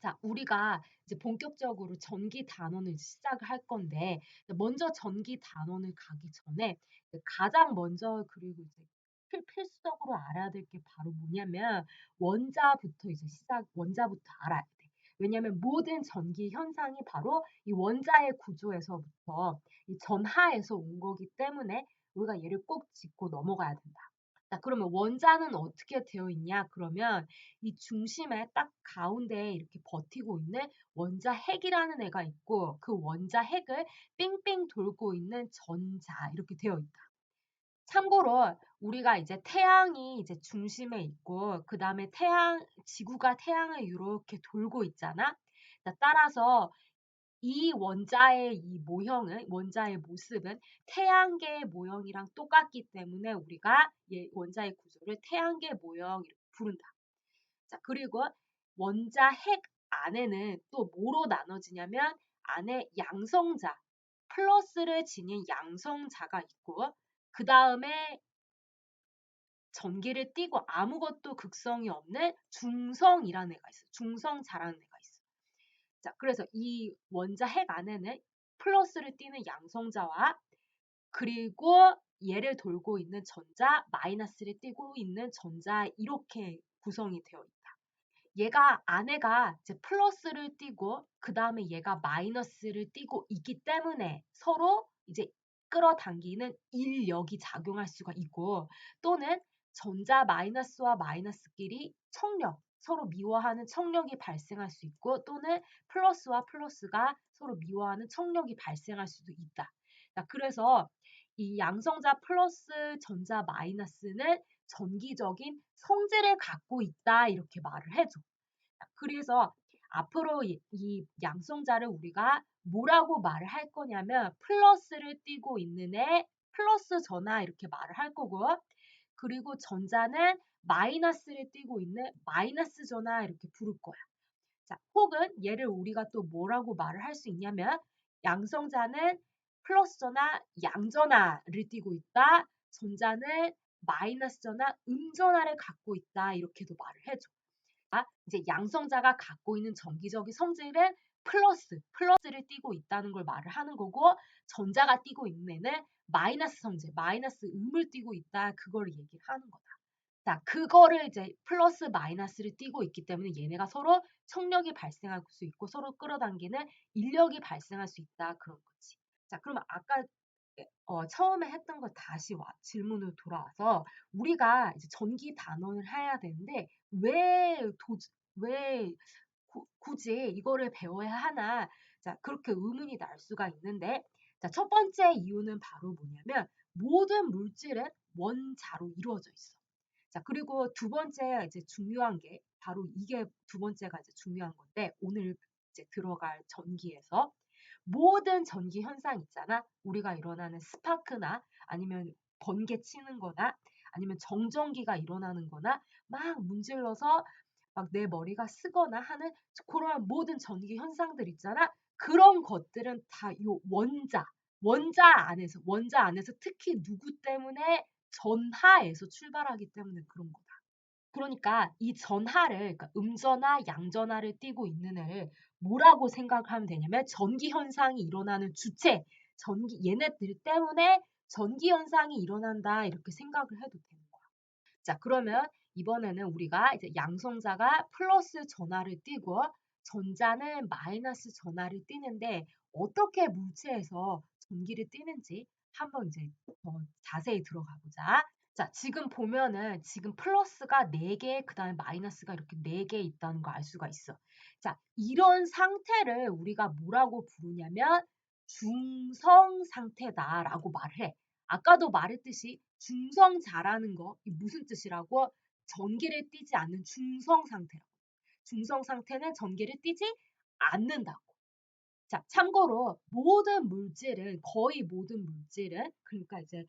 자, 우리가 이제 본격적으로 전기 단원을 시작을 할 건데, 먼저 전기 단원을 가기 전에 가장 먼저 그리고 이제 필수적으로 알아야 될 게 바로 뭐냐면 원자부터 이제 원자부터 알아야 돼. 왜냐면 모든 전기 현상이 바로 이 원자의 구조에서부터 이 전하에서 온 거기 때문에 우리가 얘를 꼭 짚고 넘어가야 된다. 자, 그러면 원자는 어떻게 되어 있냐? 그러면 이 중심에 딱 가운데에 이렇게 버티고 있는 원자 핵이라는 애가 있고 그 원자 핵을 삥삥 돌고 있는 전자 이렇게 되어 있다. 참고로 우리가 이제 태양이 이제 중심에 있고 그다음에 지구가 태양을 이렇게 돌고 있잖아. 따라서 이 원자의 이 모형은 원자의 모습은 태양계 모형이랑 똑같기 때문에 우리가 원자의 구조를 태양계 모형 이렇게 부른다. 자, 그리고 원자 핵 안에는 또 뭐로 나눠지냐면 안에 양성자, 플러스를 지닌 양성자가 있고 그 다음에 전기를 띠고 아무것도 극성이 없는 중성이라는 애가 있어. 중성자라는 애가 있어. 자, 그래서 이 원자 핵 안에는 플러스를 띠는 양성자와 그리고 얘를 돌고 있는 전자, 마이너스를 띠고 있는 전자 이렇게 구성이 되어 있다. 얘가 안에가 이제 플러스를 띠고 그 다음에 얘가 마이너스를 띠고 있기 때문에 서로 이제 끌어당기는 인력이 작용할 수가 있고 또는 전자 마이너스와 마이너스끼리 청력, 서로 미워하는 청력이 발생할 수 있고 또는 플러스와 플러스가 서로 미워하는 청력이 발생할 수도 있다. 그래서 이 양성자 플러스 전자 마이너스는 전기적인 성질을 갖고 있다 이렇게 말을 해줘. 그래서 앞으로 이 양성자를 우리가 뭐라고 말을 할 거냐면 플러스를 띠고 있는 애 플러스 전하 이렇게 말을 할 거고 그리고 전자는 마이너스를 띠고 있는 마이너스 전하 이렇게 부를 거야. 자, 혹은 얘를 우리가 또 뭐라고 말을 할 수 있냐면 양성자는 플러스 전하 양전하를 띠고 있다. 전자는 마이너스 전하 음전하를 갖고 있다. 이렇게도 말을 해줘. 이제 양성자가 갖고 있는 전기적인 성질은 플러스를 띠고 있다는 걸 말을 하는 거고 전자가 띠고 있는 애는 마이너스 성질, 마이너스 음을 띠고 있다. 그걸 얘기를 하는 거다. 자, 그거를 이제 플러스 마이너스를 띠고 있기 때문에 얘네가 서로 청력이 발생할 수 있고 서로 끌어당기는 인력이 발생할 수 있다. 그런 거지. 자, 그러면 아까 처음에 했던 거 다시 질문으로 돌아와서 우리가 이제 전기 단원을 해야 되는데 왜 굳이 이거를 배워야 하나? 자, 그렇게 의문이 날 수가 있는데 자, 첫 번째 이유는 바로 뭐냐면 모든 물질은 원자로 이루어져 있어. 자, 그리고 두 번째 이제 중요한 게 바로 이게 두 번째가 이제 중요한 건데 오늘 이제 들어갈 전기에서 모든 전기 현상 있잖아. 우리가 일어나는 스파크나 아니면 번개 치는 거나 아니면 정전기가 일어나는 거나 막 문질러서 막 내 머리가 쓰거나 하는 그런 모든 전기 현상들 있잖아. 그런 것들은 다 요 원자 안에서 특히 누구 때문에 전하에서 출발하기 때문에 그런 거다. 그러니까 이 전하를 그러니까 음전하, 양전하를 띠고 있는 애를 뭐라고 생각하면 되냐면 전기 현상이 일어나는 주체, 얘네들 때문에 전기 현상이 일어난다 이렇게 생각을 해도 되는 거야. 자, 그러면 이번에는 우리가 이제 양성자가 플러스 전하를 띠고 전자는 마이너스 전하를 띠는데 어떻게 물체에서 전기를 띠는지 한번 이제 더 자세히 들어가 보자. 자, 지금 보면은 지금 플러스가 4개, 그 다음에 마이너스가 이렇게 4개 있다는 걸 알 수가 있어. 자, 이런 상태를 우리가 뭐라고 부르냐면 중성 상태다라고 말을 해. 아까도 말했듯이 중성자라는 거, 이 무슨 뜻이라고? 전기를 띠지 않는 중성 상태라고. 중성 상태는 전기를 띠지 않는다고. 자, 참고로 거의 모든 물질은 그러니까 이제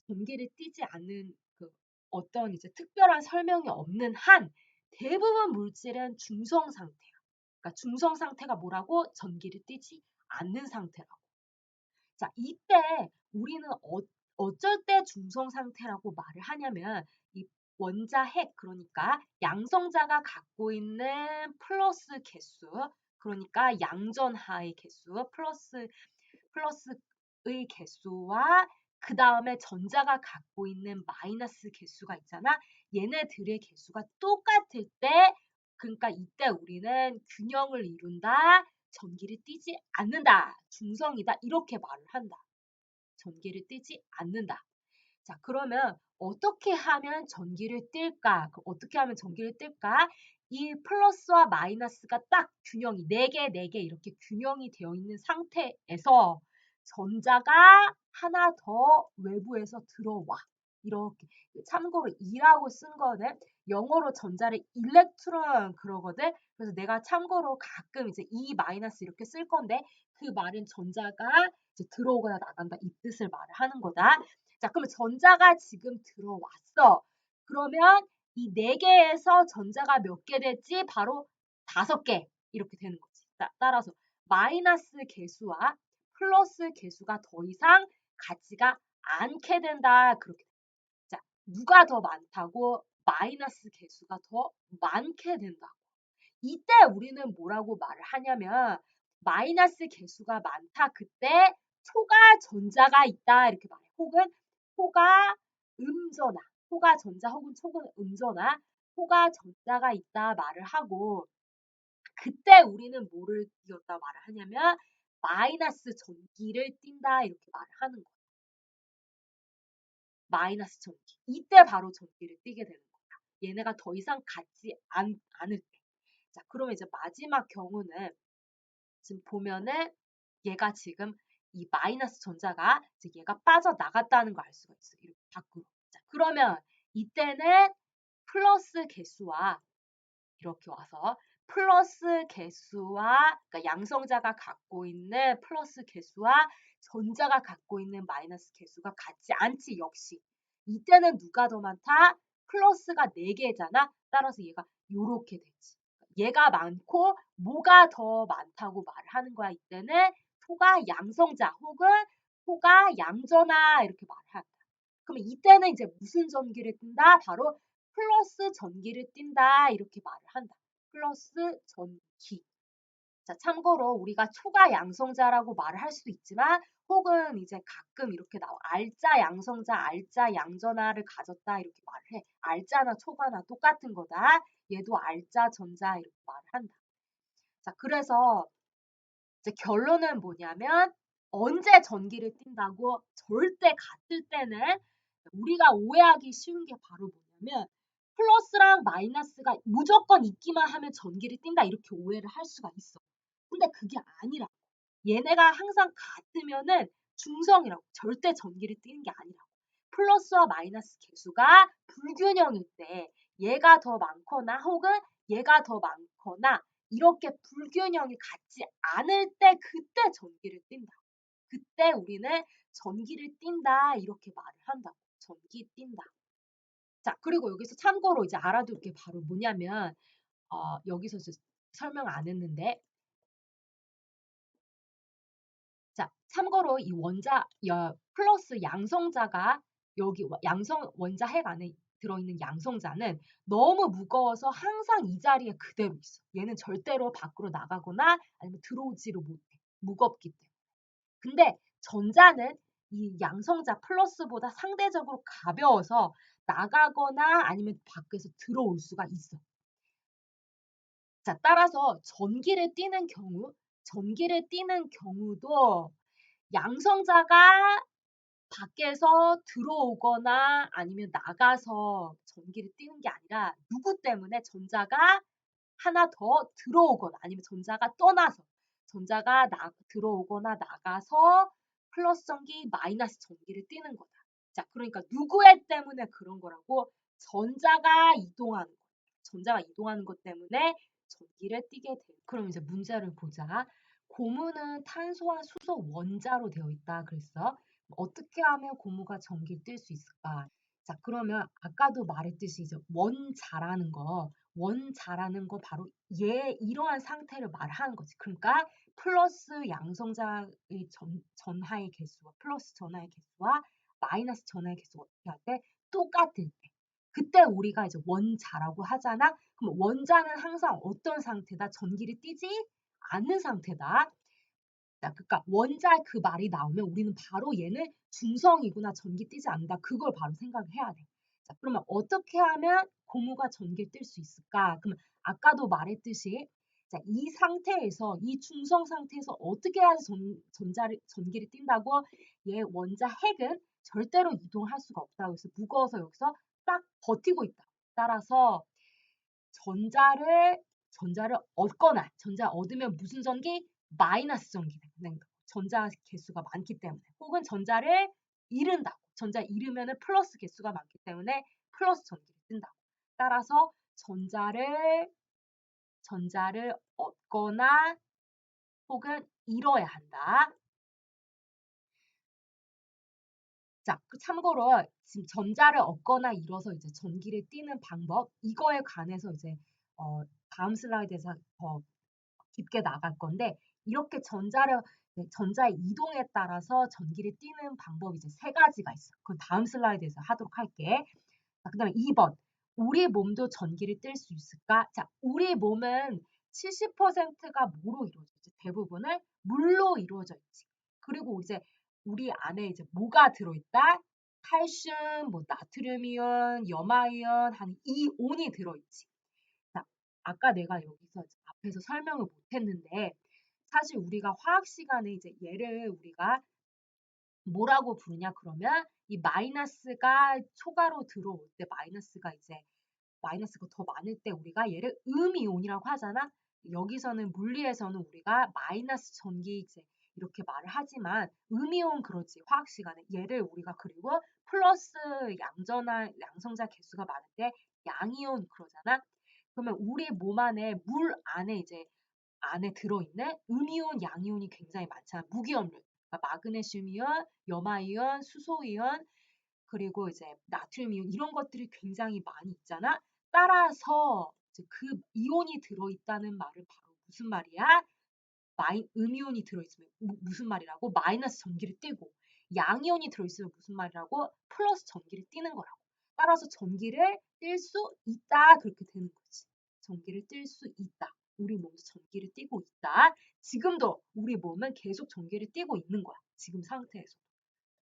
전기를 띠지 않는 그 어떤 이제 특별한 설명이 없는 한 대부분 물질은 중성 상태야. 그러니까 중성 상태가 뭐라고? 전기를 띠지 않는 상태라고. 자, 이때 우리는 어쩔 때 중성 상태라고 말을 하냐면 이 원자 핵, 그러니까 양성자가 갖고 있는 플러스 개수, 그러니까 양전하의 개수, 플러스의 개수와 그 다음에 전자가 갖고 있는 마이너스 개수가 있잖아. 얘네들의 개수가 똑같을 때, 그러니까 이때 우리는 균형을 이룬다, 전기를 띠지 않는다, 중성이다, 이렇게 말을 한다. 전기를 띠지 않는다. 자, 그러면 어떻게 하면 전기를 띨까? 어떻게 하면 전기를 띨까? 이 플러스와 마이너스가 딱 균형이 4개, 4개 이렇게 균형이 되어 있는 상태에서 전자가 하나 더 외부에서 들어와. 이렇게. 참고로 E라고 쓴 거는 영어로 전자를 일렉트론 그러거든. 그래서 내가 참고로 가끔 이제 E 마이너스 이렇게 쓸 건데 그 말은 전자가 이제 들어오거나 나간다 이 뜻을 말을 하는 거다. 자, 그러면 전자가 지금 들어왔어. 그러면 이 4개에서 전자가 몇 개 됐지? 바로 5개. 이렇게 되는 거지. 따라서 마이너스 개수와 플러스 개수가 더 이상 같지가 않게 된다. 그렇게. 자, 누가 더 많다고? 마이너스 개수가 더 많게 된다. 이때 우리는 뭐라고 말을 하냐면 마이너스 개수가 많다. 그때 초가 전자가 있다. 이렇게 말해. 혹은 호가 음전하, 호가 전자 혹은 초는 음전하, 호가 전자가 있다 말을 하고 그때 우리는 뭐를 띄었다 말을 하냐면 마이너스 전기를 띈다 이렇게 말을 하는 거예요. 마이너스 전기. 이때 바로 전기를 띠게 되는 거야. 얘네가 더 이상 같지 않을 때. 자, 그러면 이제 마지막 경우는 지금 보면은 얘가 지금 이 마이너스 전자가 이제 얘가 빠져나갔다는 걸 알 수가 있어요. 이렇게 밖으로. 자, 그러면 이때는 플러스 개수와 이렇게 와서 플러스 개수와 그러니까 양성자가 갖고 있는 플러스 개수와 전자가 갖고 있는 마이너스 개수가 같지 않지 역시. 이때는 누가 더 많다? 플러스가 4개잖아. 따라서 얘가 요렇게 되지. 얘가 많고 뭐가 더 많다고 말을 하는 거야. 이때는 토가 양성자 혹은 토가 양전하 이렇게 말을 한다. 그러면 이때는 이제 무슨 전기를 띈다? 바로 플러스 전기를 띈다 이렇게 말을 한다. 플러스 전기. 자, 참고로 우리가 초가 양성자라고 말을 할 수도 있지만 혹은 이제 가끔 이렇게 나와. 알자 양성자, 알자 양전하를 가졌다 이렇게 말을 해. 알자나 초가나 똑같은 거다. 얘도 알자 전자 이렇게 말을 한다. 자, 그래서 이제 결론은 뭐냐면 언제 전기를 띈다고? 절대 같을 때는 우리가 오해하기 쉬운 게 바로 뭐냐면 플러스랑 마이너스가 무조건 있기만 하면 전기를 띈다 이렇게 오해를 할 수가 있어. 근데 그게 아니라 얘네가 항상 같으면은 중성이라고 절대 전기를 띠는 게 아니라고. 플러스와 마이너스 개수가 불균형일 때 얘가 더 많거나 혹은 얘가 더 많거나 이렇게 불균형이 같지 않을 때 그때 전기를 띈다. 그때 우리는 전기를 띈다 이렇게 말을 한다고. 전기 띈다. 자, 그리고 여기서 참고로 이제 알아둘 게 바로 뭐냐면 여기서 설명 안 했는데 자, 참고로 이 플러스 양성자가 여기 양성 원자 핵 안에 들어있는 양성자는 너무 무거워서 항상 이 자리에 그대로 있어. 얘는 절대로 밖으로 나가거나 아니면 들어오지를 못해. 무겁기 때문에. 근데 전자는 이 양성자 플러스보다 상대적으로 가벼워서 나가거나 아니면 밖에서 들어올 수가 있어. 자, 따라서 전기를 띠는 경우도 양성자가 밖에서 들어오거나 아니면 나가서 전기를 띠는 게 아니라 누구 때문에 전자가 하나 더 들어오거나 아니면 전자가 떠나서 전자가 들어오거나 나가서 플러스 전기, 마이너스 전기를 띠는 거다. 자, 그러니까 누구의 때문에 그런 거라고? 전자가 이동하는 거. 전자가 이동하는 것 때문에 전기를 띠게 돼. 그럼 이제 문제를 보자. 고무는 탄소와 수소 원자로 되어 있다 그랬어. 어떻게 하면 고무가 전기를 띨 수 있을까? 자, 그러면 아까도 말했듯이 이제 원자라는 거 바로 이러한 상태를 말하는 거지. 그러니까 플러스 양성자의 전하의 개수와 플러스 전하의 개수와 마이너스 전하의 개수가 어떻게 할 때? 똑같을 때. 그때 우리가 이제 원자라고 하잖아. 그럼 원자는 항상 어떤 상태다? 전기를 띠지 않는 상태다. 자, 그러니까 원자 그 말이 나오면 우리는 바로 얘는 중성이구나. 전기 띠지 않는다. 그걸 바로 생각을 해야 돼. 자, 그러면 어떻게 하면 고무가 전기를 띨 수 있을까? 그러면 아까도 말했듯이 자, 이 상태에서 이 중성 상태에서 어떻게 해야지 전기를 띈다고? 얘 원자 핵은 절대로 이동할 수가 없다고 해서 무거워서 여기서 딱 버티고 있다. 따라서 전자를 얻거나 전자 얻으면 무슨 전기? 마이너스 전기가 되는 거. 전자 개수가 많기 때문에 혹은 전자를 잃은다. 전자 잃으면 플러스 개수가 많기 때문에 플러스 전기를 뜬다. 따라서 전자를 얻거나 혹은 잃어야 한다. 자, 참고로 지금 전자를 얻거나 잃어서 이제 전기를 띠는 방법 이거에 관해서 이제 다음 슬라이드에서 더 깊게 나갈 건데 이렇게 전자의 이동에 따라서 전기를 띠는 방법이 이제 세 가지가 있어. 그 다음 슬라이드에서 하도록 할게. 자, 그다음에 2번. 우리 몸도 전기를 띨 수 있을까? 자, 우리 몸은 70%가 뭐로 이루어지지? 대부분을 물로 이루어져 있지. 그리고 이제 우리 안에 이제 뭐가 들어있다? 칼슘, 뭐 나트륨이온, 염화이온, 한 이온이 들어있지. 자, 아까 내가 여기서 앞에서 설명을 못했는데 사실 우리가 화학 시간에 이제 얘를 우리가 뭐라고 부르냐 그러면 이 마이너스가 초과로 들어올 때 마이너스가 더 많을 때 우리가 얘를 음이온이라고 하잖아. 여기서는 물리에서는 우리가 마이너스 전기 이제 이렇게 말을 하지만 음이온 그러지 화학 시간에 얘를 우리가 그리고 플러스 양성자 개수가 많을 때 양이온 그러잖아. 그러면 우리 몸 안에 물 안에 이제 안에 들어있는 음이온, 양이온이 굉장히 많잖아. 무기염류. 그러니까 마그네슘이온, 염화이온, 수소이온, 그리고 이제 나트륨이온 이런 것들이 굉장히 많이 있잖아. 따라서 이제 그 이온이 들어있다는 말은 바로 무슨 말이야? 음이온이 들어있으면 무슨 말이라고? 마이너스 전기를 띠고 양이온이 들어있으면 무슨 말이라고? 플러스 전기를 띠는 거라고. 따라서 전기를 띨 수 있다 그렇게 되는 거지. 전기를 띨 수 있다. 우리 몸도 전기를 띠고 있다. 지금도 우리 몸은 계속 전기를 띠고 있는 거야. 지금 상태에서.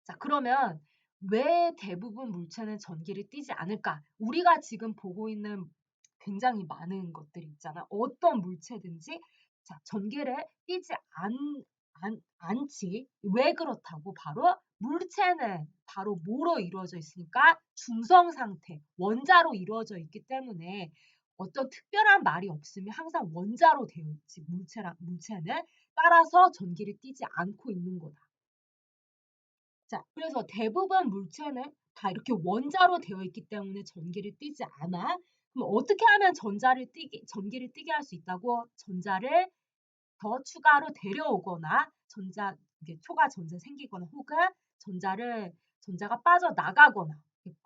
자, 그러면 왜 대부분 물체는 전기를 띠지 않을까? 우리가 지금 보고 있는 굉장히 많은 것들이 있잖아. 어떤 물체든지 자, 전기를 띠지 않지. 왜 그렇다고? 바로 물체는 바로 뭐로 이루어져 있으니까 중성 상태, 원자로 이루어져 있기 때문에 어떤 특별한 말이 없으면 항상 원자로 되어 있지. 물체는 따라서 전기를 띠지 않고 있는 거다. 자, 그래서 대부분 물체는 다 이렇게 원자로 되어 있기 때문에 전기를 띠지 않아. 그럼 어떻게 하면 전기를 띠게 할 수 있다고? 전자를 더 추가로 데려오거나 이게 초과 전자 생기거나 혹은 전자가 빠져나가거나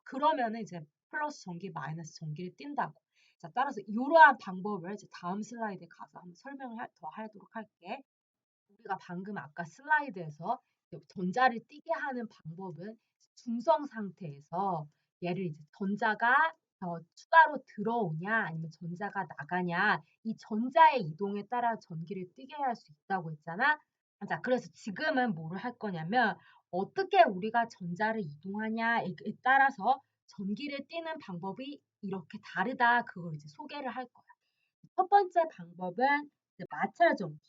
그러면은 이제 플러스 전기, 마이너스 전기를 띈다고. 자, 따라서 이러한 방법을 이제 다음 슬라이드에 가서 한번 설명을 더 하도록 할게. 우리가 방금 아까 슬라이드에서 전자를 띠게 하는 방법은 중성 상태에서 얘를 이제 전자가 더 추가로 들어오냐 아니면 전자가 나가냐 이 전자의 이동에 따라 전기를 띠게 할 수 있다고 했잖아. 자, 그래서 지금은 뭐를 할 거냐면 어떻게 우리가 전자를 이동하냐에 따라서 전기를 띠는 방법이 이렇게 다르다 그걸 이제 소개를 할 거야. 첫 번째 방법은 마찰 전기.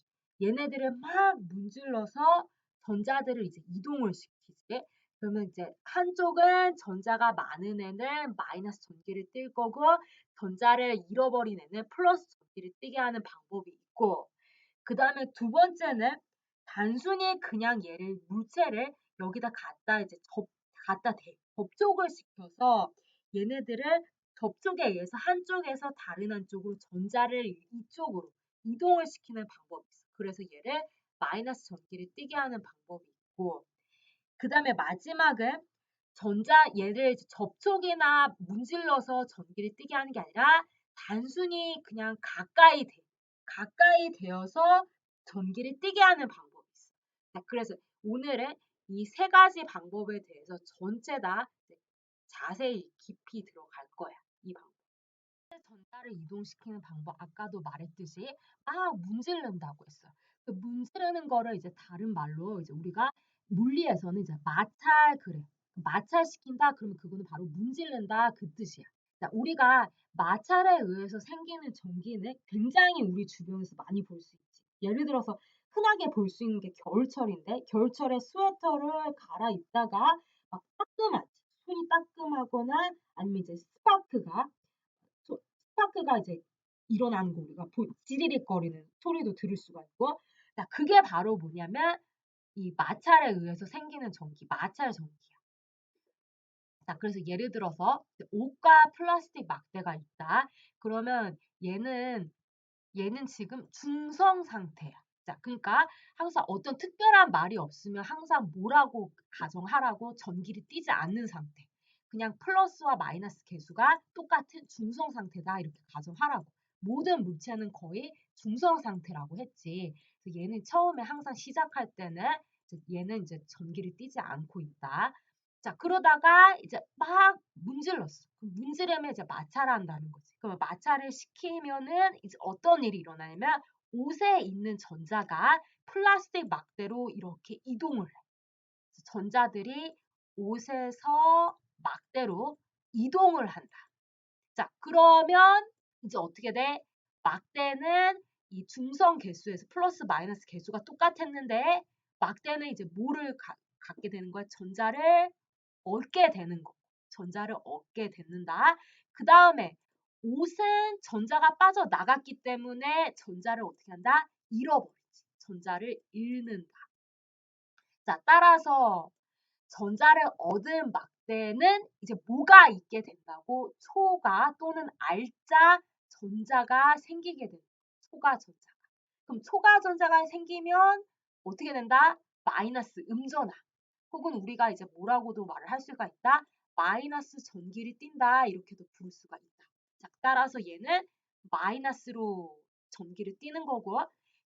얘네들을 막 문질러서 전자들을 이제 이동을 시키지. 그러면 이제 한쪽은 전자가 많은 애는 마이너스 전기를 띨 거고 전자를 잃어버린 애는 플러스 전기를 띠게 하는 방법이 있고 그 다음에 두 번째는 단순히 그냥 물체를 여기다 갖다 접촉을 시켜서 얘네들을 접촉에 의해서 한쪽에서 다른 한쪽으로 전자를 이쪽으로 이동을 시키는 방법이 있어. 그래서 얘를 마이너스 전기를 띠게 하는 방법이 있고 그 다음에 마지막은 얘를 접촉이나 문질러서 전기를 띠게 하는 게 아니라 단순히 그냥 가까이 되어서 전기를 띠게 하는 방법이 있어. 자, 그래서 오늘은 이 세 가지 방법에 대해서 전체 다 자세히 깊이 들어갈 거야. 이 방법. 전자를 이동시키는 방법 아까도 말했듯이 문지른다고 했어요. 그 문지르는 거를 이제 다른 말로 이제 우리가 물리에서는 이제 마찰 그래. 마찰시킨다 그러면 그거는 바로 문지른다 그 뜻이야. 자, 우리가 마찰에 의해서 생기는 전기는 굉장히 우리 주변에서 많이 볼 수 있지. 예를 들어서 흔하게 볼 수 있는 게 겨울철인데 겨울철에 스웨터를 갈아입다가 막 따끔한 손이 따끔하거나 아니면 이제 스파크가 이제 일어나는 거 우리가 지리릭거리는 소리도 들을 수가 있고, 자, 그게 바로 뭐냐면 이 마찰에 의해서 생기는 전기, 마찰 전기야. 자, 그래서 예를 들어서 옷과 플라스틱 막대가 있다. 그러면 얘는 지금 중성 상태야. 자, 그러니까 항상 어떤 특별한 말이 없으면 항상 뭐라고 가정하라고 전기를 띠지 않는 상태. 그냥 플러스와 마이너스 계수가 똑같은 중성 상태다 이렇게 가정하라고. 모든 물체는 거의 중성 상태라고 했지. 그래서 얘는 처음에 항상 시작할 때는 얘는 이제 전기를 띠지 않고 있다. 자, 그러다가 이제 막 문질렀어. 문지르면 이제 마찰한다는 거지. 그럼 마찰을 시키면은 이제 어떤 일이 일어나냐면 옷에 있는 전자가 플라스틱 막대로 이렇게 이동을 해. 전자들이 옷에서 막대로 이동을 한다. 자, 그러면 이제 어떻게 돼? 막대는 이 중성 계수에서 플러스 마이너스 계수가 똑같았는데 막대는 이제 뭐를 갖게 되는 거야? 전자를 얻게 되는 거. 전자를 얻게 된다. 그 다음에 옷은 전자가 빠져나갔기 때문에 전자를 어떻게 한다? 잃어버리지. 전자를 잃는다. 자, 따라서 전자를 얻은 막대는 이제 뭐가 있게 된다고? 초가 또는 알자 전자가 생기게 된다. 초가 전자가. 그럼 초가 전자가 생기면 어떻게 된다? 마이너스 음전화. 혹은 우리가 이제 뭐라고도 말을 할 수가 있다. 마이너스 전기를 띈다. 이렇게도 부를 수가 있다. 자, 따라서 얘는 마이너스로 전기를 띠는 거고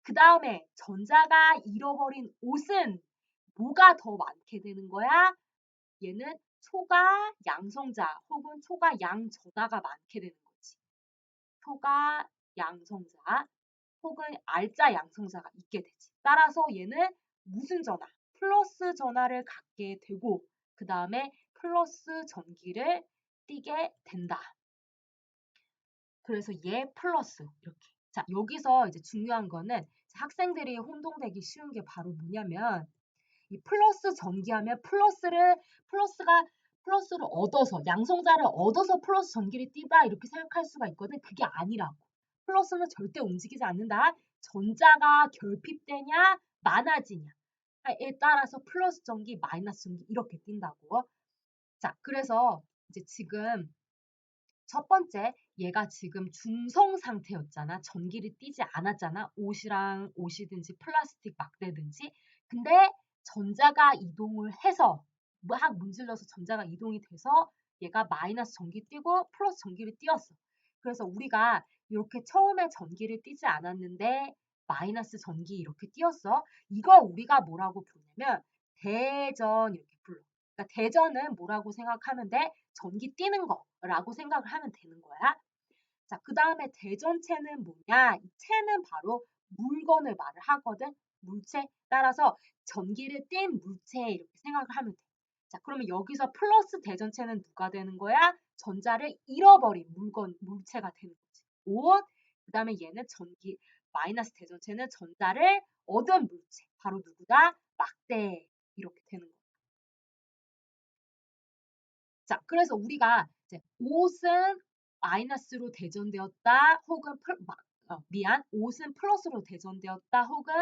그 다음에 전자가 잃어버린 옷은 뭐가 더 많게 되는 거야? 얘는 초가 양성자 혹은 초가 양전하가 많게 되는 거지. 초가 양성자 혹은 알자 양성자가 있게 되지. 따라서 얘는 무슨 전하? 플러스 전하를 갖게 되고 그 다음에 플러스 전기를 띠게 된다. 그래서 얘 플러스 이렇게. 자, 여기서 이제 중요한 거는 학생들이 혼동되기 쉬운 게 바로 뭐냐면 이 플러스 전기하면 플러스를 얻어서 양성자를 얻어서 플러스 전기를 띠다 이렇게 생각할 수가 있거든. 그게 아니라고. 플러스는 절대 움직이지 않는다. 전자가 결핍되냐 많아지냐에 따라서 플러스 전기 마이너스 전기 이렇게 띈다고. 자, 그래서 이제 지금 첫 번째 얘가 지금 중성 상태였잖아. 전기를 띠지 않았잖아. 옷이든지 플라스틱 막대든지. 근데 전자가 이동을 해서 막 문질러서 전자가 이동이 돼서 얘가 마이너스 전기 띄고 플러스 전기를 띄었어. 그래서 우리가 이렇게 처음에 전기를 띄지 않았는데 마이너스 전기 이렇게 띄었어. 이거 우리가 뭐라고 부르냐면 대전 이렇게 불러. 그러니까 대전은 뭐라고 생각하면 돼? 전기 띄는 거라고 생각을 하면 되는 거야. 자, 그 다음에 대전체는 뭐냐? 이 체는 바로 물건을 말을 하거든. 물체. 따라서 전기를 띈 물체 이렇게 생각을 하면 돼. 자, 그러면 여기서 플러스 대전체는 누가 되는 거야? 전자를 잃어버린 물체가 되는 거지. 옷. 그 다음에 얘는 마이너스 대전체는 전자를 얻은 물체. 바로 누구다? 막대. 이렇게 되는 거야. 자, 그래서 우리가 이제 옷은 마이너스로 대전되었다 혹은 옷은 플러스로 대전되었다 혹은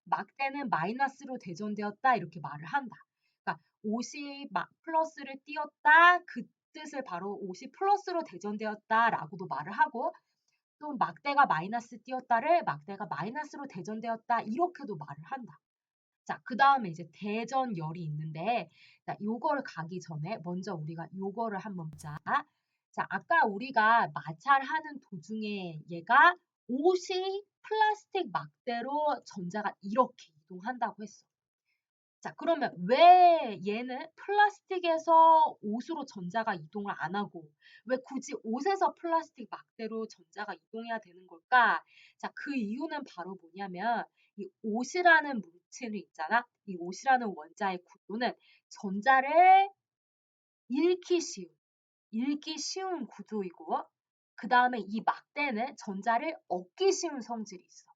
막대는 마이너스로 대전되었다 이렇게 말을 한다. 그러니까 옷이 플러스를 띄었다 그 뜻을 바로 옷이 플러스로 대전되었다라고도 말을 하고 또 막대가 마이너스 띄었다를 막대가 마이너스로 대전되었다 이렇게도 말을 한다. 자, 그 다음에 이제 대전열이 있는데, 자, 요거를 가기 전에 먼저 우리가 요거를 한번 보자. 자, 아까 우리가 마찰하는 도중에 얘가 옷이 플라스틱 막대로 전자가 이렇게 이동한다고 했어. 자, 그러면 왜 얘는 플라스틱에서 옷으로 전자가 이동을 안 하고 왜 굳이 옷에서 플라스틱 막대로 전자가 이동해야 되는 걸까? 자, 그 이유는 바로 뭐냐면 이 옷이라는 물체는 있잖아. 이 옷이라는 원자의 구조는 전자를 읽기 쉬운 구조이고 그 다음에 이 막대는 전자를 얻기 쉬운 성질이 있어.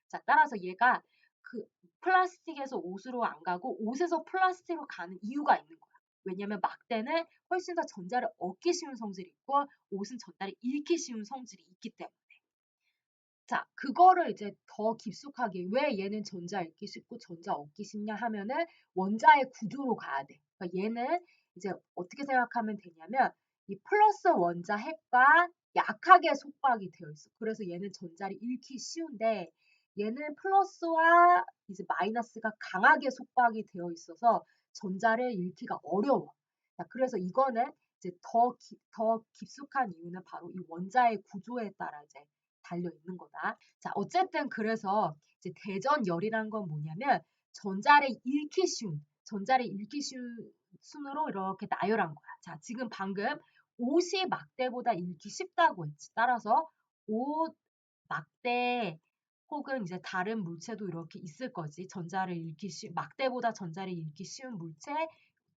자, 따라서 얘가 그 플라스틱에서 옷으로 안 가고 옷에서 플라스틱으로 가는 이유가 있는 거야. 왜냐면 막대는 훨씬 더 전자를 얻기 쉬운 성질이 있고 옷은 전자를 잃기 쉬운 성질이 있기 때문에. 자, 그거를 이제 더 깊숙하게 왜 얘는 전자 읽기 쉽고 전자 얻기 쉽냐 하면은 원자의 구조로 가야 돼. 그러니까 얘는 이제 어떻게 생각하면 되냐면 이 플러스 원자 핵과 약하게 속박이 되어 있어. 그래서 얘는 전자를 잃기 쉬운데 얘는 플러스와 이제 마이너스가 강하게 속박이 되어 있어서 전자를 잃기가 어려워. 자, 그래서 이거는 이제 더 깊숙한 이유는 바로 이 원자의 구조에 따라 이제 달려 있는 거다. 자, 어쨌든 그래서 이제 대전열이란 건 뭐냐면 전자를 읽기 쉬운 순으로 이렇게 나열한 거야. 자, 지금 방금 옷이 막대보다 읽기 쉽다고 했지. 따라서 옷, 막대 혹은 이제 다른 물체도 이렇게 있을 거지. 막대보다 전자를 읽기 쉬운 물체,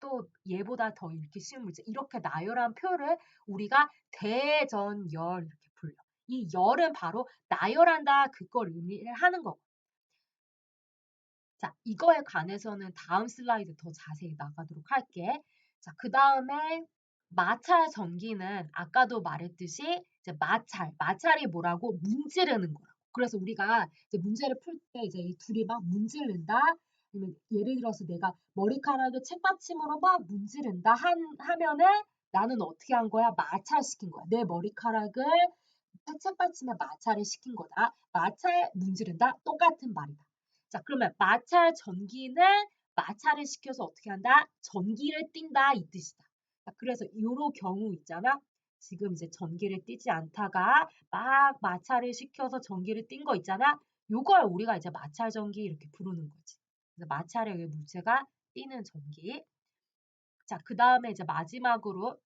또 얘보다 더 읽기 쉬운 물체 이렇게 나열한 표를 우리가 대전열 이렇게 불러. 이 열은 바로 나열한다 그걸 의미를 하는 거고. 자, 이거에 관해서는 다음 슬라이드 더 자세히 나가도록 할게. 자, 그 다음에 마찰 전기는 아까도 말했듯이 이제 마찰이 뭐라고? 문지르는 거라고. 그래서 우리가 이제 문제를 풀 때 이제 이 둘이 막 문지른다. 아니면 예를 들어서 내가 머리카락을 책받침으로 막 문지른다 하면은 나는 어떻게 한 거야? 마찰시킨 거야. 내 머리카락을 책받침에 마찰을 시킨 거다. 마찰 문지른다. 똑같은 말이다. 자, 그러면 마찰 전기는 마찰을 시켜서 어떻게 한다? 전기를 띈다 이 뜻이다. 자, 그래서 요로 경우 있잖아. 지금 이제 전기를 띄지 않다가 막 마찰을 시켜서 전기를 띈 거 있잖아. 요걸 우리가 이제 마찰 전기 이렇게 부르는 거지. 그래서 마찰에 의해 물체가 띄는 전기. 자, 그 다음에 이제 마지막으로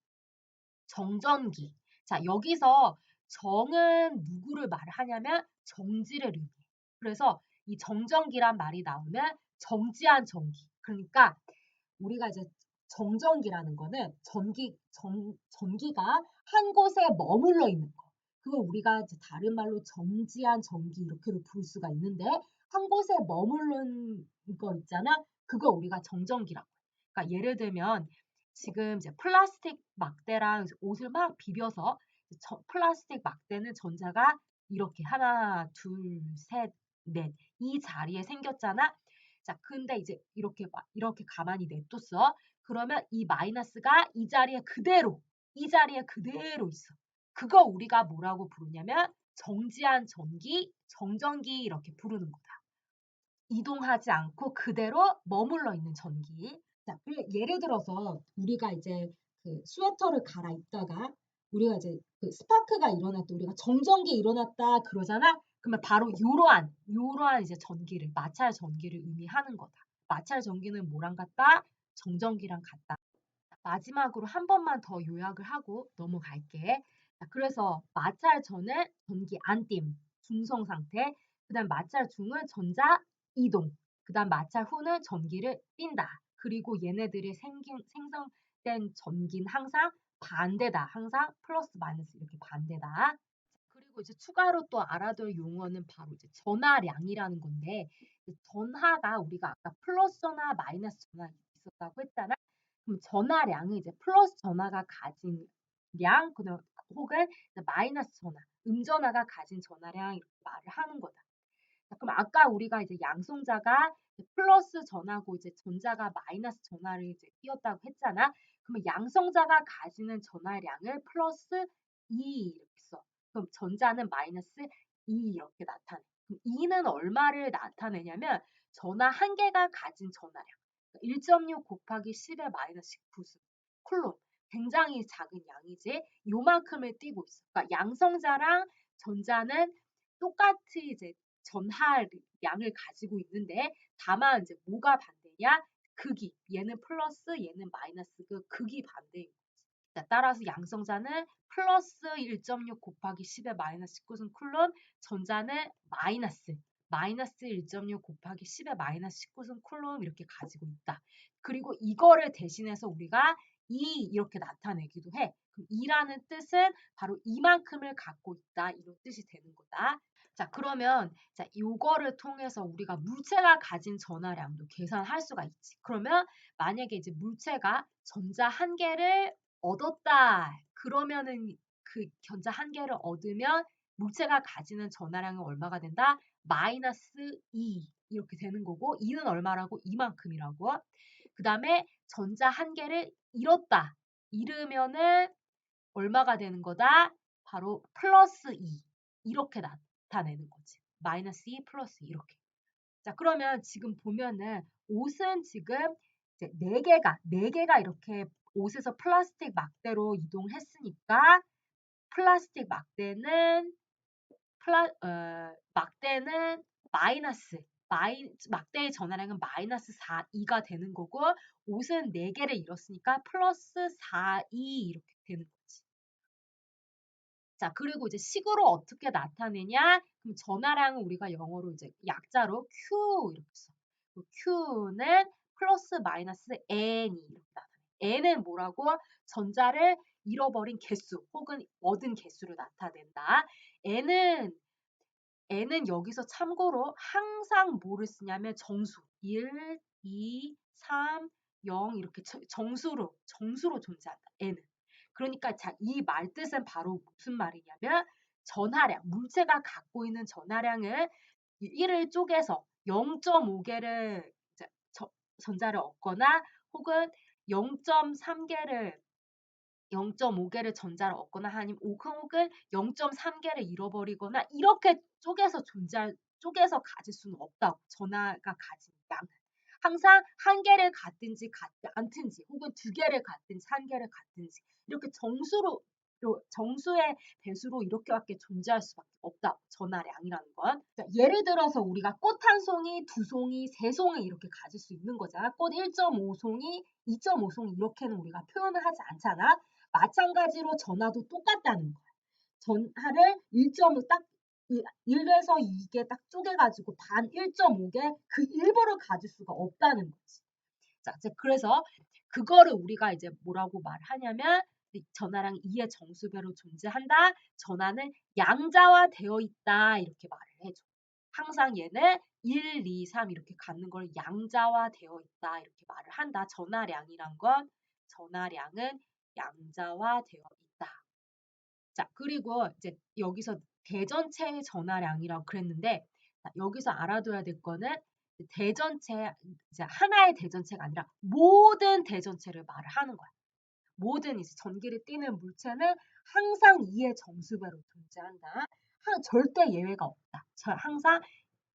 정전기. 자, 여기서 정은 누구를 말하냐면 정지를 의미해. 그래서 이 정전기란 말이 나오면 정지한 전기. 그러니까 우리가 이제 정전기라는 거는 전기가 한 곳에 머물러 있는 거. 그걸 우리가 이제 다른 말로 정지한 전기 이렇게도 부를 수가 있는데 한 곳에 머무른 거 있잖아. 그거 우리가 정전기라고 해. 그러니까 예를 들면 지금 이제 플라스틱 막대랑 옷을 막 비벼서 플라스틱 막대는 전자가 이렇게 하나, 둘, 셋, 넷 이 자리에 생겼잖아. 자, 근데 이제 이렇게 가만히 냅뒀어. 그러면 이 마이너스가 이 자리에 그대로 있어. 그거 우리가 뭐라고 부르냐면 정지한 전기, 정전기 이렇게 부르는 거다. 이동하지 않고 그대로 머물러 있는 전기. 자, 예를 들어서 우리가 이제 그 스웨터를 갈아입다가 우리가 이제 그 스파크가 일어났다, 우리가 정전기 일어났다 그러잖아. 그러면 바로 이러한 이제 마찰 전기를 의미하는 거다. 마찰 전기는 뭐랑 같다? 정전기랑 같다. 마지막으로 한 번만 더 요약을 하고 넘어갈게. 자, 그래서 마찰 전은 전기 안팀, 중성 상태. 그다음 마찰 중은 전자 이동. 그다음 마찰 후는 전기를 띈다. 그리고 얘네들이 생성된 전기는 항상 반대다. 항상 플러스 마이너스 이렇게 반대다. 그리고 이제 추가로 또 알아둘 용어는 바로 이제 전하량이라는 건데 전하가 우리가 아까 플러스 전하, 마이너스 전하 있었다고 했잖아. 그럼 전하량은 이제 플러스 전하가 가진 량, 혹은 마이너스 전하, 음전하가 가진 전하량 이렇게 말을 하는 거다. 자, 그럼 아까 우리가 이제 양성자가 플러스 전하고 이제 전자가 마이너스 전하를 이제 띄었다고 했잖아. 그러면 양성자가 가지는 전하량을 플러스 2 이렇게 써. 그럼 전자는 마이너스 2 이렇게 나타내. 그럼 2는 얼마를 나타내냐면 전하 한 개가 가진 전하량. 1.6 곱하기 10의 마이너스 19수 쿨롬. 굉장히 작은 양이지. 요만큼을 띄고 있어. 그러니까 양성자랑 전자는 똑같이 이제 전하량을 가지고 있는데 다만 이제 뭐가 반대냐? 극이 얘는 플러스 얘는 마이너스 그 극이 반대인 거지. 자, 따라서 양성자는 플러스 1.6 곱하기 10의 마이너스 19승 쿨롬, 전자는 마이너스 1.6 곱하기 10의 마이너스 19승 쿨롬 이렇게 가지고 있다. 그리고 이거를 대신해서 우리가 이렇게 나타내기도 해. 그럼 2라는 뜻은 바로 이만큼을 갖고 있다. 이런 뜻이 되는 거다. 자, 그러면 자, 요거를 통해서 우리가 물체가 가진 전하량도 계산할 수가 있지. 그러면 만약에 이제 물체가 전자 한 개를 얻었다. 그러면은 그 전자 한 개를 얻으면 물체가 가지는 전하량은 얼마가 된다? 마이너스 2 이렇게 되는 거고 2는 얼마라고? 이만큼이라고. 그 다음에 전자 한 개를 잃었다. 잃으면은 얼마가 되는 거다? 바로 플러스 2 이렇게 나타내는 거지. 마이너스 2 플러스 2 이렇게. 자, 그러면 지금 보면은 옷은 지금 이제 4개가 이렇게 옷에서 플라스틱 막대로 이동했으니까 플라스틱 막대는 막대의 전하량은 마이너스 2가 되는 거고 옷은 4개를 잃었으니까 플러스 2 이렇게 되는 거지. 자, 그리고 이제 식으로 어떻게 나타내냐? 그럼 전하량은 우리가 영어로 이제 약자로 Q 이렇게 써. Q는 플러스 마이너스 N이 이렇게 나타내. N은 뭐라고? 전자를 잃어버린 개수 혹은 얻은 개수를 나타낸다. N은 여기서 참고로 항상 뭐를 쓰냐면 정수. 1, 2, 3, 0 이렇게 정수로 존재한다. N은. 그러니까 자, 이 말뜻은 바로 무슨 말이냐면 전하량, 물체가 갖고 있는 전하량을 1을 쪼개서 0.5개를 전자를 얻거나 혹은 0.5개를 전자를 얻거나 아니면 혹은 0.3개를 잃어버리거나 이렇게 쪼개서 가질 수는 없다고. 전하가 가진 양은. 항상 한 개를 갖든지 갖지 않든지 혹은 2개를 갖든지 1개를 갖든지 이렇게 정수의 배수로 이렇게밖에 존재할 수밖에 없다. 전하량이라는 건. 예를 들어서 우리가 꽃 한 송이, 2송이, 3송이 이렇게 가질 수 있는 거잖아. 꽃 1.5송이, 2.5송이 이렇게는 우리가 표현을 하지 않잖아. 마찬가지로 전하도 똑같다는 거야. 전하를 1.5 딱 1에서 2개 딱 쪼개가지고 반 1.5개 그 일부를 가질 수가 없다는 거지. 자, 그래서 그거를 우리가 이제 뭐라고 말하냐면 전하랑 2의 정수배로 존재한다. 전하는 양자화되어 있다. 이렇게 말을 해줘. 항상 얘는 1, 2, 3 이렇게 갖는 걸 양자화되어 있다. 이렇게 말을 한다. 전하량은 양자화되어 있다. 자, 그리고 이제 여기서 대전체의 전하량이라고 그랬는데 여기서 알아둬야 될 거는 대전체, 이제 하나의 대전체가 아니라 모든 대전체를 말을 하는 거야. 모든 이제 전기를 띠는 물체는 항상 2의 정수배로 존재한다. 절대 예외가 없다. 항상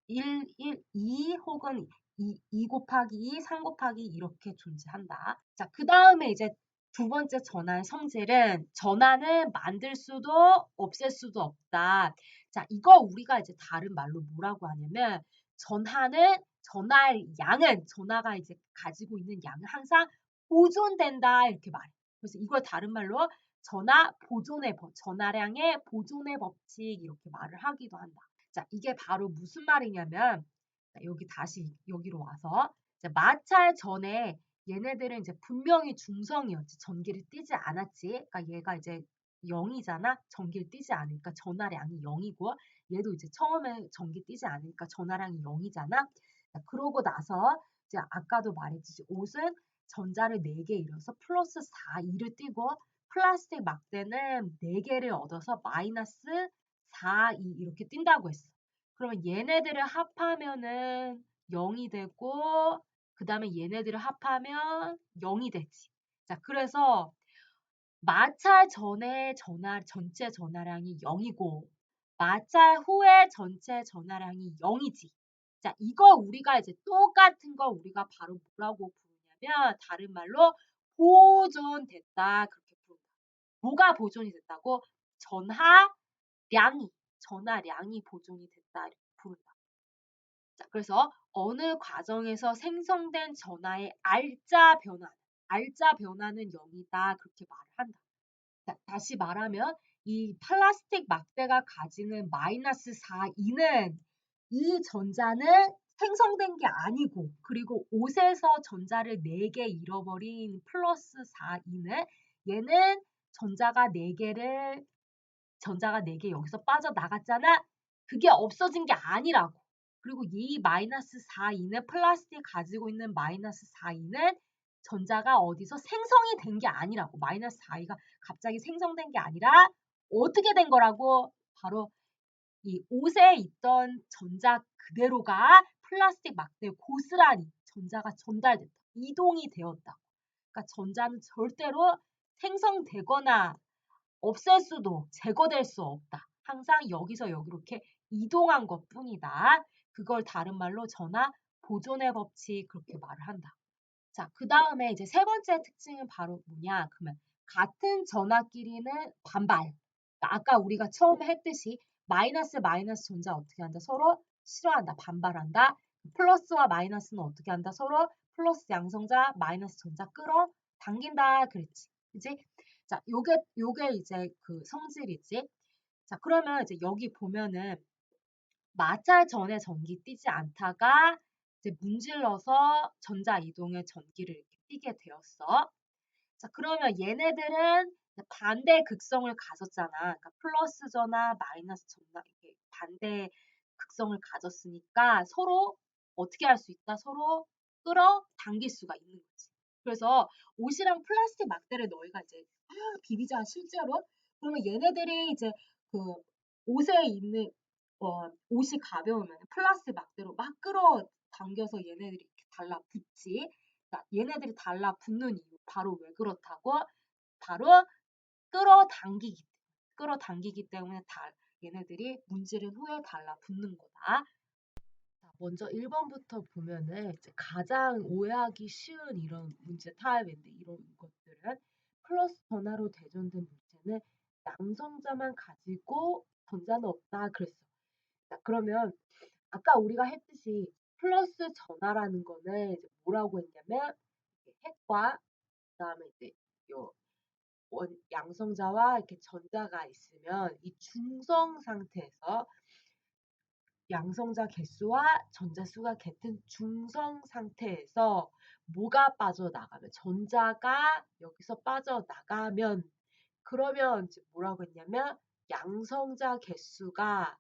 1, 2 혹은 2 곱하기 2, 3 곱하기 2 이렇게 존재한다. 자, 그 다음에 이제 두 번째 전하의 성질은 전하는 만들 수도 없앨 수도 없다. 자, 이거 우리가 이제 다른 말로 뭐라고 하냐면 전하가 이제 가지고 있는 양은 항상 보존된다 이렇게 말해. 그래서 이걸 다른 말로 전하량의 보존의 법칙 이렇게 말을 하기도 한다. 자, 이게 바로 무슨 말이냐면 여기로 와서 마찰 전에 얘네들은 이제 분명히 중성이었지. 전기를 띠지 않았지. 그러니까 얘가 이제 0이잖아. 전기를 띠지 않으니까 전하량이 0이고 얘도 이제 처음에 전기 띠지 않으니까 전하량이 0이잖아. 그러고 나서 이제 아까도 말했듯이 옷은 전자를 4개 잃어서 플러스 2를 띠고 플라스틱 막대는 4개를 얻어서 마이너스 2 이렇게 뛴다고 했어. 그러면 얘네들을 합하면은 0이 되고 그 다음에 얘네들을 합하면 0이 되지. 자, 그래서 마찰 전에 전체 전하량이 0이고 마찰 후에 전체 전하량이 0이지. 자, 이거 우리가 이제 똑같은 거 우리가 바로 뭐라고 부르냐면 다른 말로 보존됐다 그렇게 부른다. 뭐가 보존이 됐다고? 전하량이 보존이 됐다 이렇게 부른다. 자, 그래서 어느 과정에서 생성된 전하의 알짜 변화는 0이다. 그렇게 말을 한다. 자, 다시 말하면 이 플라스틱 막대가 가지는 마이너스 4e는 이 전자는 생성된 게 아니고 그리고 옷에서 전자를 4개 잃어버린 플러스 4e는 얘는 전자가 4개 여기서 빠져나갔잖아. 그게 없어진 게 아니라고. 그리고 이 마이너스 4e는 플라스틱이 가지고 있는 마이너스 4e는 전자가 어디서 생성이 된 게 아니라고. 마이너스 4e가 갑자기 생성된 게 아니라 어떻게 된 거라고? 바로 이 옷에 있던 전자 그대로가 플라스틱 막대에 고스란히 전자가 전달됐다. 이동이 되었다. 그러니까 전자는 절대로 생성되거나 없앨 수도 제거될 수 없다. 항상 여기서 여기로 이렇게 이동한 것뿐이다. 그걸 다른 말로 전하 보존의 법칙 그렇게 말을 한다. 자, 그 다음에 이제 세 번째 특징은 바로 뭐냐? 그러면 같은 전하끼리는 반발. 그러니까 아까 우리가 처음에 했듯이 마이너스 전자 어떻게 한다? 서로 싫어한다. 반발한다. 플러스와 마이너스는 어떻게 한다? 서로 플러스 양성자, 마이너스 전자 끌어 당긴다. 그랬지. 그지? 자, 요게 이제 그 성질이지. 자, 그러면 이제 여기 보면은 마찰 전에 전기 띄지 않다가 이제 문질러서 전자 이동의 전기를 이렇게 띄게 되었어. 자, 그러면 얘네들은 반대 극성을 가졌잖아. 그러니까 플러스 전화, 마이너스 전화 이렇게 반대 극성을 가졌으니까 서로 어떻게 할 수 있다? 서로 끌어당길 수가 있는 거지. 그래서 옷이랑 플라스틱 막대를 너희가 이제 비비자 실제로. 그러면 얘네들이 이제 그 옷에 있는 옷이 가벼우면 플라스틱 막대로 막 끌어당겨서 얘네들이 이렇게 달라붙지. 그러니까 얘네들이 달라붙는 이유 바로 왜 그렇다고? 바로 끌어당기기 때문에 얘네들이 문지른 후에 달라붙는 거다. 자, 먼저 1번부터 보면은 이제 가장 오해하기 쉬운 이런 문제 타입인데 이런 것들은 플러스 전하로 대전된 물체는 양성자만 가지고 전자는 없다 그랬어. 자, 그러면 아까 우리가 했듯이 플러스 전하라는 거는 이제 뭐라고 했냐면 핵과 그다음에 이제 요 양성자와 이렇게 전자가 있으면 이 중성 상태에서 양성자 개수와 전자 수가 같은 중성 상태에서 뭐가 빠져나가면 전자가 여기서 빠져나가면 그러면 이제 뭐라고 했냐면 양성자 개수가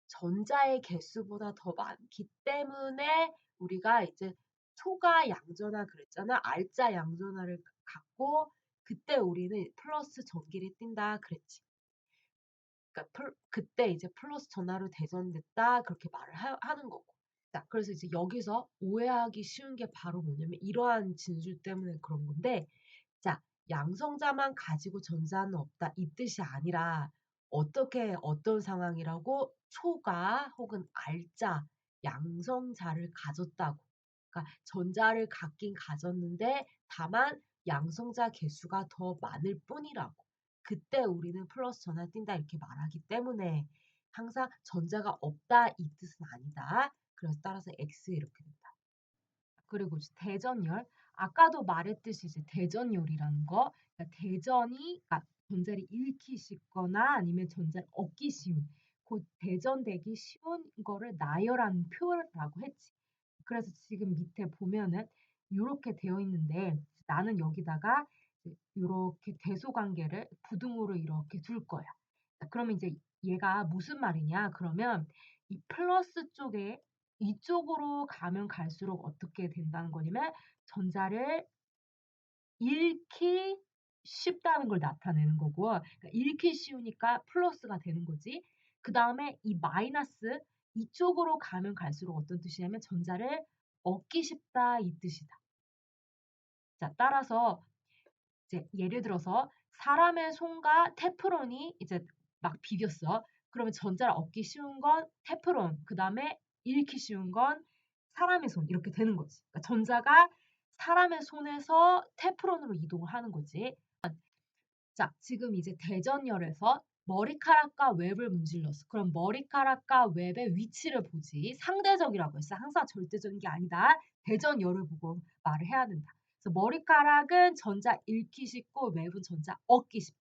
전자의 개수보다 더 많기 때문에 우리가 이제 초가 양전화 그랬잖아. 알짜 양전화를 갖고 그때 우리는 플러스 전기를 띈다 그랬지. 그러니까 그때 이제 플러스 전하로 대전됐다 그렇게 말을 하는 거고. 자, 그래서 이제 여기서 오해하기 쉬운 게 바로 뭐냐면 이러한 진술 때문에 그런 건데, 자, 양성자만 가지고 전자는 없다 이 뜻이 아니라 어떤 상황이라고 초가 혹은 알짜 양성자를 가졌다고. 그러니까 전자를 갖긴 가졌는데 다만 양성자 개수가 더 많을 뿐이라고. 그때 우리는 플러스 전화 띈다 이렇게 말하기 때문에 항상 전자가 없다 이 뜻은 아니다. 그래서 따라서 X 이렇게 된다. 그리고 이제 대전열. 아까도 말했듯이 이제 대전열이라는 거. 그러니까 대전이 그러니까 전자를 잃기 쉽거나 아니면 전자를 얻기 쉬운 곧 대전되기 쉬운 거를 나열한 표라고 했지. 그래서 지금 밑에 보면은 이렇게 되어 있는데 나는 여기다가 이렇게 대소관계를 부등호로 이렇게 둘 거야. 그러면 이제 얘가 무슨 말이냐? 그러면 이 플러스 쪽에 이쪽으로 가면 갈수록 어떻게 된다는 거냐면 전자를 잃기 쉽다는 걸 나타내는 거고 그러니까 잃기 쉬우니까 플러스가 되는 거지. 그 다음에 이 마이너스 이쪽으로 가면 갈수록 어떤 뜻이냐면 전자를 얻기 쉽다 이 뜻이다. 자, 따라서 이제 예를 들어서 사람의 손과 테프론이 이제 막 비볐어. 그러면 전자를 얻기 쉬운 건 테프론, 그 다음에 잃기 쉬운 건 사람의 손 이렇게 되는 거지. 그러니까 전자가 사람의 손에서 테프론으로 이동을 하는 거지. 자, 지금 이제 대전열에서 머리카락과 웹을 문질렀어. 그럼 머리카락과 웹의 위치를 보지. 상대적이라고 했어. 항상 절대적인 게 아니다. 대전열을 보고 말을 해야 된다. 그래서 머리카락은 전자 잃기 쉽고 웹은 전자 얻기 쉽다.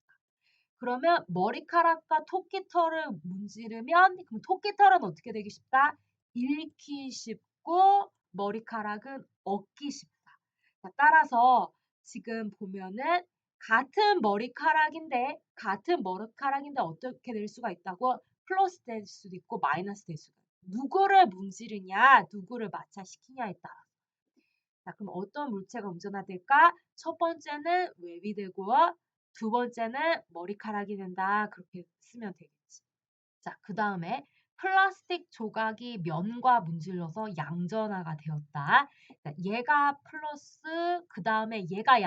그러면 머리카락과 토끼털을 문지르면 그럼 토끼털은 어떻게 되기 쉽다? 잃기 쉽고 머리카락은 얻기 쉽다. 자, 따라서 지금 보면은 같은 머리카락인데 어떻게 될 수가 있다고? 플러스 될 수도 있고 마이너스 될 수도 있고. 누구를 문지르냐, 누구를 마찰시키냐에 따라. 자, 그럼 어떤 물체가 운전화될까? 첫 번째는 웹이 되고 두 번째는 머리카락이 된다. 그렇게 쓰면 되겠지. 자, 그 다음에 플라스틱 조각이 면과 문질러서 양전화가 되었다. 자, 얘가 플러스, 그 다음에 얘가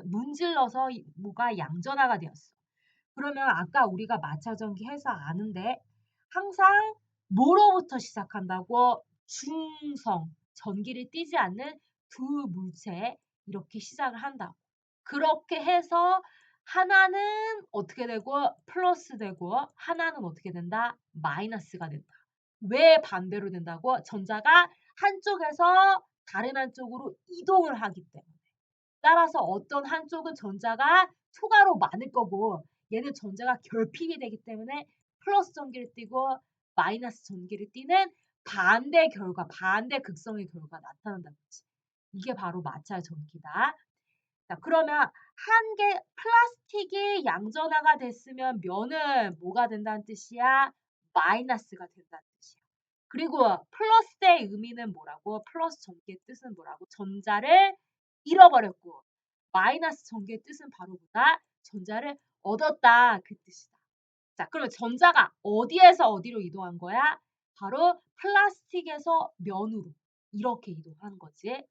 문질러서 뭐가 양전화가 되었어. 그러면 아까 우리가 마찰전기 해서 아는데 항상 뭐로부터 시작한다고? 중성, 전기를 띠지 않는 두 물체 이렇게 시작을 한다고. 그렇게 해서 하나는 어떻게 되고 플러스 되고 하나는 어떻게 된다? 마이너스가 된다. 왜 반대로 된다고? 전자가 한쪽에서 다른 한쪽으로 이동을 하기 때문에. 따라서 어떤 한쪽은 전자가 초가로 많을 거고 얘는 전자가 결핍이 되기 때문에 플러스 전기를 띠고 마이너스 전기를 띠는 반대 결과, 반대 극성의 결과가 나타난다는 거지. 이게 바로 마찰 전기다. 자, 그러면 한 개 플라스틱이 양전화가 됐으면 면은 뭐가 된다는 뜻이야? 마이너스가 된다는 뜻이야. 그리고 플러스의 의미는 뭐라고? 플러스 전기의 뜻은 뭐라고? 전자를 잃어버렸고 마이너스 전기의 뜻은 바로 뭐다? 전자를 얻었다 그 뜻이다. 자, 그러면 전자가 어디에서 어디로 이동한 거야? 바로 플라스틱에서 면으로 이렇게 이동하는 거지.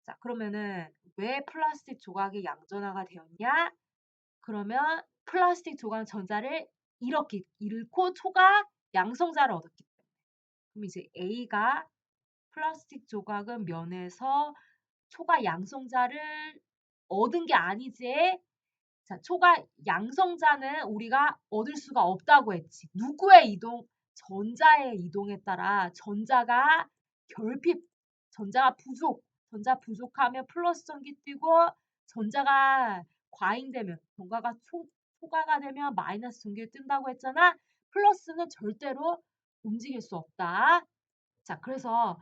자, 그러면은 왜 플라스틱 조각이 양전화가 되었냐? 그러면 플라스틱 조각 전자를 이렇게 잃고 초가 양성자를 얻었기 때문에. 그럼 이제 A가 플라스틱 조각은 면에서 초가 양성자를 얻은 게 아니지. 자, 초가 양성자는 우리가 얻을 수가 없다고 했지. 누구의 이동? 전자의 이동에 따라 전자가 결핍, 전자 부족하면 플러스 전기 띄고 전자가 과잉되면 초과가 되면 마이너스 전기를 뜬다고 했잖아. 플러스는 절대로 움직일 수 없다. 자, 그래서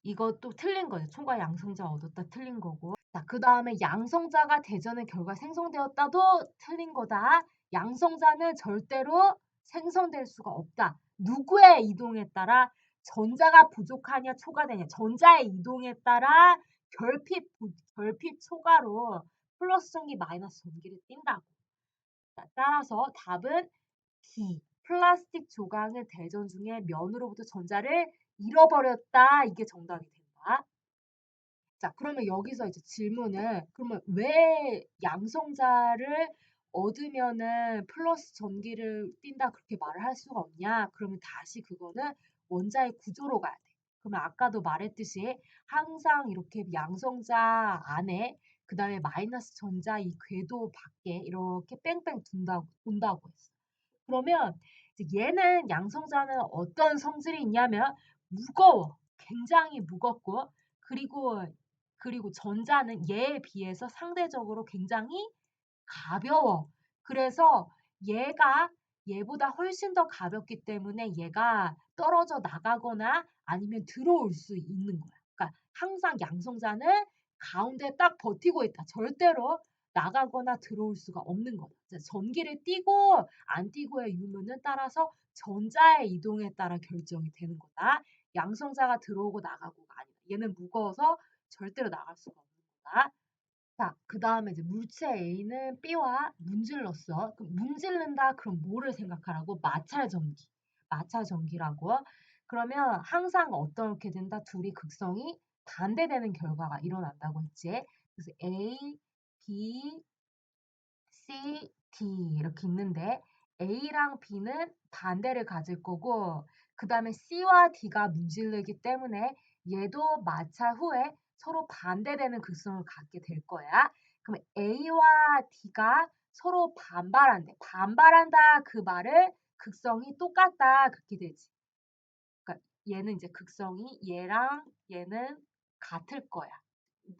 이것도 틀린 거죠. 초과 양성자 얻었다 틀린 거고. 자, 그 다음에 양성자가 대전의 결과 생성되었다도 틀린 거다. 양성자는 절대로 생성될 수가 없다. 누구의 이동에 따라 전자가 부족하냐 초과되냐. 전자의 이동에 따라 결핍 초과로 플러스 전기 마이너스 전기를 띈다고. 자, 따라서 답은 D. 플라스틱 조각은 대전 중에 면으로부터 전자를 잃어버렸다. 이게 정답이 된다. 자, 그러면 여기서 이제 질문은 그러면 왜 양성자를 얻으면은 플러스 전기를 띈다 그렇게 말을 할 수가 없냐? 그러면 다시 그거는 원자의 구조로 가야 돼. 그러면 아까도 말했듯이 항상 이렇게 양성자 안에 그 다음에 마이너스 전자 이 궤도 밖에 이렇게 뺑뺑 돈다고 했어. 그러면 이제 얘는 양성자는 어떤 성질이 있냐면 무거워. 굉장히 무겁고 그리고 전자는 얘에 비해서 상대적으로 굉장히 가벼워. 그래서 얘가 얘보다 훨씬 더 가볍기 때문에 얘가 떨어져 나가거나 아니면 들어올 수 있는 거야. 그러니까 항상 양성자는 가운데 딱 버티고 있다. 절대로 나가거나 들어올 수가 없는 거다. 전기를 띠고 안 띠고의 유무는 따라서 전자의 이동에 따라 결정이 되는 거다. 양성자가 들어오고 나가고가 아니다. 얘는 무거워서 절대로 나갈 수가 없는 거다. 자, 그 다음에 이제 물체 A는 B와 문질렀어. 그럼 문질른다 그럼 뭐를 생각하라고? 마찰전기. 마찰전기라고. 그러면 항상 어떻게 된다? 둘이 극성이 반대되는 결과가 일어난다고 했지. 그래서 A, B, C, D 이렇게 있는데 A랑 B는 반대를 가질 거고 그 다음에 C와 D가 문질르기 때문에 얘도 마찰 후에 서로 반대되는 극성을 갖게 될 거야. 그럼 A와 D가 서로 반발한대. 반발한다 그 말을 극성이 똑같다 그렇게 되지. 그러니까 얘는 이제 극성이 얘랑 얘는 같을 거야.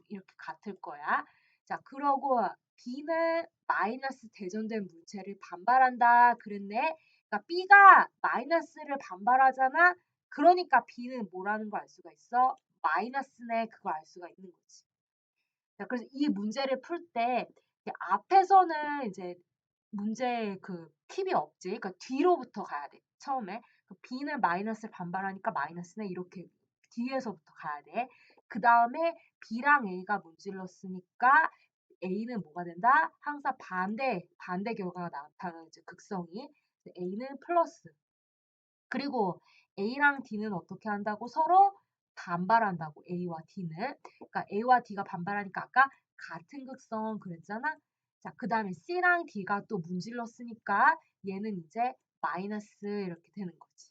이렇게 같을 거야. 자, 그러고 B는 마이너스 대전된 물체를 반발한다 그랬네. 그러니까 B가 마이너스를 반발하잖아. 그러니까 B는 뭐라는 걸 알 수가 있어? 마이너스네 그걸 알 수가 있는 거지. 자, 그래서 이 문제를 풀 때 앞에서는 이제 문제의 그 팁이 없지. 그러니까 뒤로부터 가야 돼. 처음에. B는 마이너스를 반발하니까 마이너스네 이렇게 뒤에서부터 가야 돼. 그 다음에 B랑 A가 문질렀으니까 A는 뭐가 된다? 항상 반대 결과가 나타나는 극성이. A는 플러스. 그리고 A랑 D는 어떻게 한다고? 서로 반발한다고. A와 D는. 그러니까 A와 D가 반발하니까 아까 같은 극성 그랬잖아. 자, 그 다음에 C랑 D가 또 문질렀으니까 얘는 이제 마이너스 이렇게 되는 거지.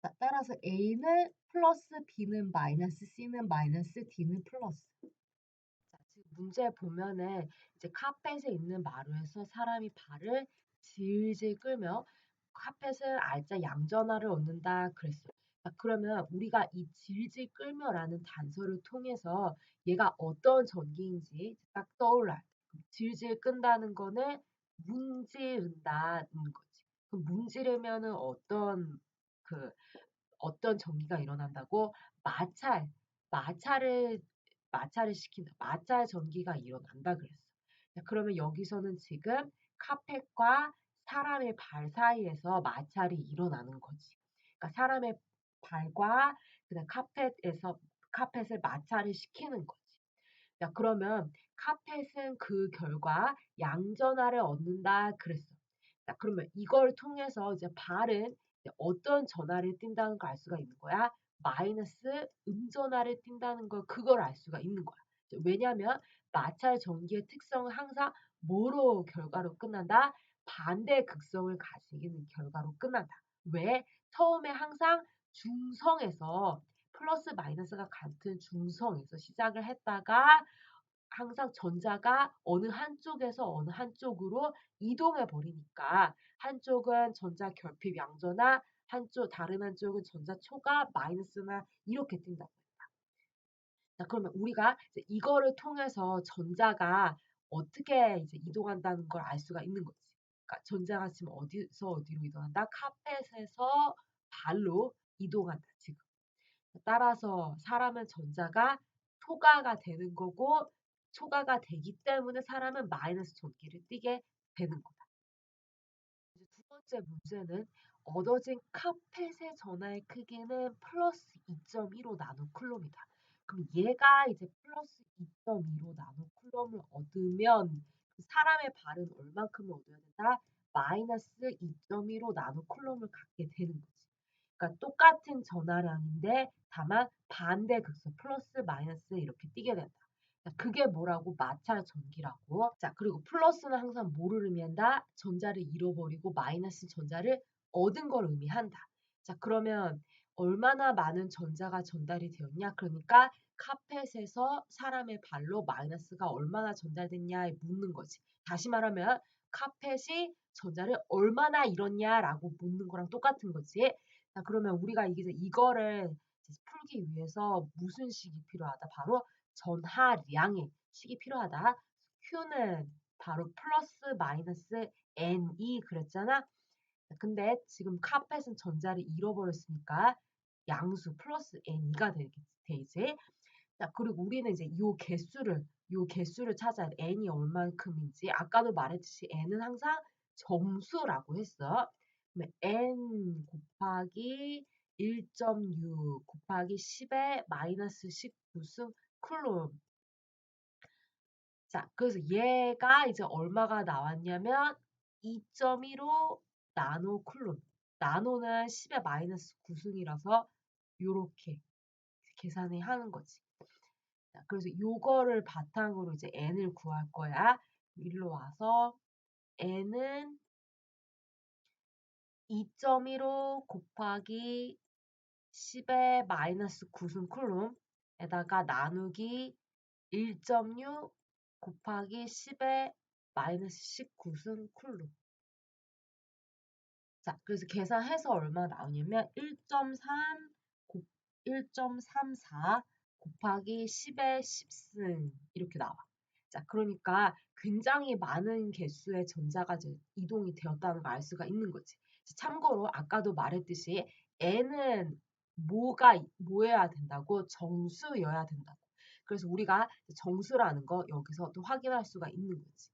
자, 따라서 A는 플러스, B는 마이너스, C는 마이너스, D는 플러스. 자, 지금 문제 보면은 이제 카펫에 있는 마루에서 사람이 발을 질질 끌며 카펫은 알짜 양전화를 얻는다 그랬어. 자, 그러면 우리가 이 질질 끌며라는 단서를 통해서 얘가 어떤 전기인지 딱 떠올라요. 질질 끈다는 거는 문지른다는 거지. 그럼 문지르면은 그 어떤 전기가 일어난다고? 마찰, 마찰을 마찰을 시킨다. 마찰 전기가 일어난다 그랬어. 자, 그러면 여기서는 지금 카펫과 사람의 발 사이에서 마찰이 일어나는 거지. 그러니까 사람의 발과 그다음 카펫을 마찰을 시키는 거지. 자, 그러면 카펫은 그 결과 양전하를 얻는다 그랬어. 자, 그러면 이걸 통해서 이제 발은 이제 어떤 전하를 띈다는 걸 알 수가 있는 거야. 마이너스 음전하를 띈다는 걸 그걸 알 수가 있는 거야. 왜냐하면 마찰 전기의 특성은 항상 뭐로 결과로 끝난다? 반대 극성을 가지는 결과로 끝난다. 왜? 처음에 항상 중성에서 플러스 마이너스가 같은 중성에서 시작을 했다가 항상 전자가 어느 한쪽에서 어느 한쪽으로 이동해 버리니까 한쪽은 전자 결핍 양전화, 다른 한쪽은 전자 초가 마이너스나 이렇게 뛴다. 자, 그러면 우리가 이제 이거를 통해서 전자가 어떻게 이제 이동한다는 걸 알 수가 있는 거지. 그러니까 전자가 지금 어디서 어디로 이동한다? 카펫에서 발로 이동한다, 지금. 따라서 사람은 전자가 초가가 되는 거고 초가가 되기 때문에 사람은 마이너스 전기를 띠게 되는 거다. 이제 두 번째 문제는 얻어진 카펫의 전하의 크기는 플러스 2.15 나노쿨롬이다. 그럼 얘가 이제 플러스 2.15 나노쿨롬을 얻으면 그 사람의 발은 얼만큼을 얻어야 된다? 마이너스 2.15 나노쿨롬을 갖게 되는 거지. 그러니까 똑같은 전하량인데 다만 반대 극소 플러스 마이너스 이렇게 띄게 된다. 그게 뭐라고? 마찰 전기라고. 자, 그리고 플러스는 항상 뭐를 의미한다? 전자를 잃어버리고 마이너스 전자를 얻은 걸 의미한다. 자, 그러면 얼마나 많은 전자가 전달이 되었냐? 그러니까 카펫에서 사람의 발로 마이너스가 얼마나 전달됐냐에 묻는 거지. 다시 말하면 카펫이 전자를 얼마나 잃었냐라고 묻는 거랑 똑같은 거지. 자, 그러면 우리가 이거를 풀기 위해서 무슨 식이 필요하다? 바로 전하량의 식이 필요하다. Q는 바로 플러스 마이너스 N이 그랬잖아. 근데 지금 카펫은 전자를 잃어버렸으니까 양수 플러스 N2가 되지. 자, 그리고 우리는 이제 요 개수를 찾아야 돼. N이 얼만큼인지. 아까도 말했듯이 N은 항상 정수라고 했어. 그러면 N 곱하기 1.6 곱하기 10의 마이너스 19승 쿨롬. 자, 그래서 얘가 이제 얼마가 나왔냐면 2.15 나노 쿨롬. 나노는 10의 마이너스 9승이라서 요렇게 계산을 하는 거지. 자, 그래서 요거를 바탕으로 이제 n을 구할 거야. 일로 와서 n은 2.15 곱하기 10의 마이너스 9승 쿨롬에다가 나누기 1.6 곱하기 10의 마이너스 19승 쿨로. 자, 그래서 계산해서 얼마 나오냐면 1.34 곱하기 10의 10승 이렇게 나와. 자, 그러니까 굉장히 많은 개수의 전자가 이동이 되었다는 걸 알 수가 있는 거지. 참고로 아까도 말했듯이 n은 뭐여야 된다고? 정수여야 된다고. 그래서 우리가 정수라는 거 여기서 또 확인할 수가 있는 거지.